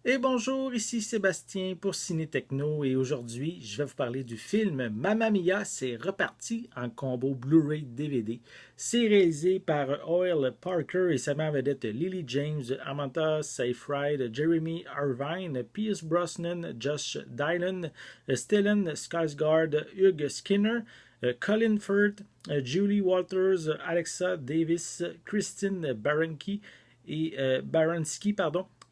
Et bonjour, ici Sébastien pour Ciné Techno et aujourd'hui je vais vous parler du film Mamma Mia, c'est reparti en combo Blu-ray DVD. C'est réalisé par Oil Parker et sa mère vedette Lily James, Amanda Seyfried, Jeremy Irvine, Pierce Brosnan, Josh Dylan, Stellan Skarsgård, Hugh Skinner, Colin Firth, Julie Walters, Alexa Davis, Christine Baranski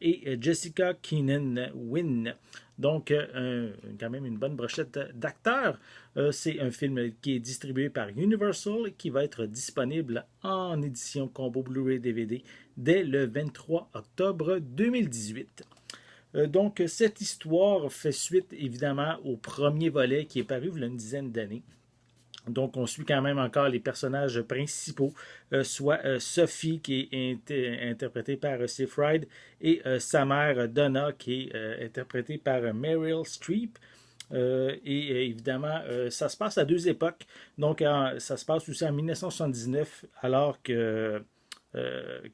et Jessica Keenan-Wynn. Donc, quand même une bonne brochette d'acteurs. C'est un film qui est distribué par Universal et qui va être disponible en édition combo Blu-ray DVD dès le 23 octobre 2018. Donc, cette histoire fait suite évidemment au premier volet qui est paru il y a une dizaine d'années. Donc, on suit quand même encore les personnages principaux, soit Sophie, qui est interprétée par Seyfried, et sa mère, Donna, qui est interprétée par Meryl Streep. Et évidemment, ça se passe à deux époques. Donc, ça se passe aussi en 1979, alors que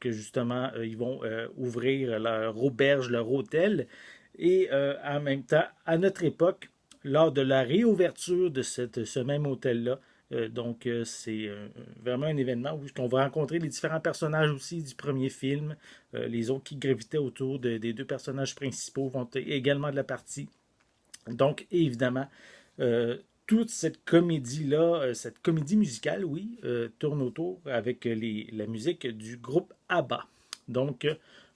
justement, ils vont ouvrir leur auberge, leur hôtel. Et en même temps, à notre époque, lors de la réouverture de ce même hôtel-là. C'est vraiment un événement où on va rencontrer les différents personnages aussi du premier film. Les autres qui gravitaient autour des deux personnages principaux vont être également de la partie. Donc, évidemment, toute cette comédie-là, cette comédie musicale, oui, tourne autour avec la musique du groupe ABBA. Donc,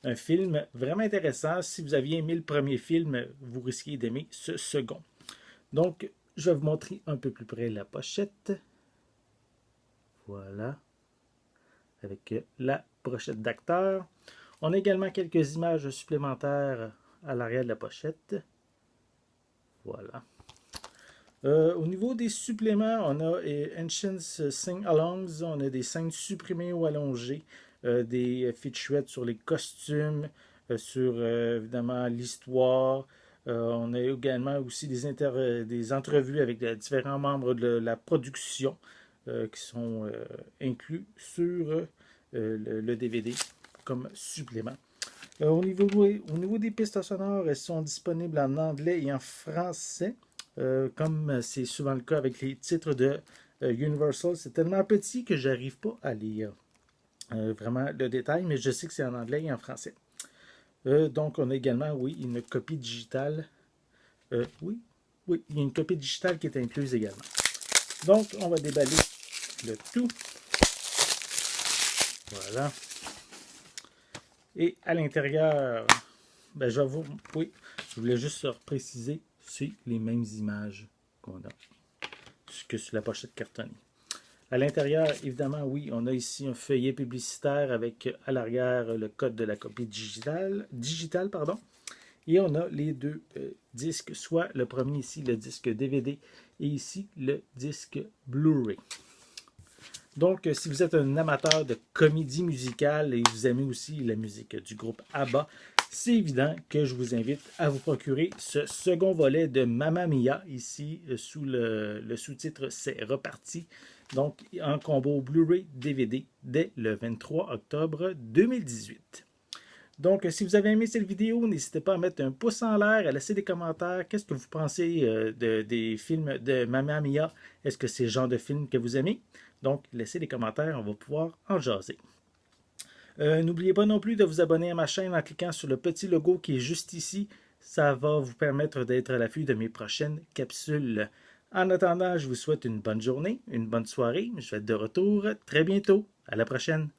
un film vraiment intéressant. Si vous aviez aimé le premier film, vous risquez d'aimer ce second. Donc, je vais vous montrer un peu plus près la pochette. Voilà. Avec la brochette d'acteurs. On a également quelques images supplémentaires à l'arrière de la pochette. Voilà. Au niveau des suppléments, on a Ancients Sing-Alongs, on a des scènes supprimées ou allongées, des featurettes sur les costumes, sur évidemment l'histoire. On a également aussi des entrevues avec différents membres de la production qui sont inclus sur le DVD comme supplément. Au niveau des pistes sonores, elles sont disponibles en anglais et en français. Comme c'est souvent le cas avec les titres de Universal, c'est tellement petit que j'arrive pas à lire vraiment le détail, mais je sais que c'est en anglais et en français. Donc, on a également, oui, une copie digitale. Oui, il y a une copie digitale qui est incluse également. Donc, on va déballer le tout. Voilà. Et à l'intérieur, ben, oui, je voulais juste préciser, c'est les mêmes images qu'on a que sur la pochette cartonnée. À l'intérieur, évidemment, oui, on a ici un feuillet publicitaire avec à l'arrière le code de la copie digitale, et on a les deux disques, soit le premier ici, le disque DVD, et ici, le disque Blu-ray. Donc, si vous êtes un amateur de comédie musicale et vous aimez aussi la musique du groupe ABBA, c'est évident que je vous invite à vous procurer ce second volet de Mamma Mia, ici sous le sous-titre C'est reparti, donc en combo Blu-ray DVD dès le 23 octobre 2018. Donc, si vous avez aimé cette vidéo, n'hésitez pas à mettre un pouce en l'air, à laisser des commentaires. Qu'est-ce que vous pensez des films de Mamma Mia? Est-ce que c'est le genre de film que vous aimez? Donc, laissez des commentaires, on va pouvoir en jaser. N'oubliez pas non plus de vous abonner à ma chaîne en cliquant sur le petit logo qui est juste ici. Ça va vous permettre d'être à l'affût de mes prochaines capsules. En attendant, je vous souhaite une bonne journée, une bonne soirée. Je vais être de retour très bientôt. À la prochaine.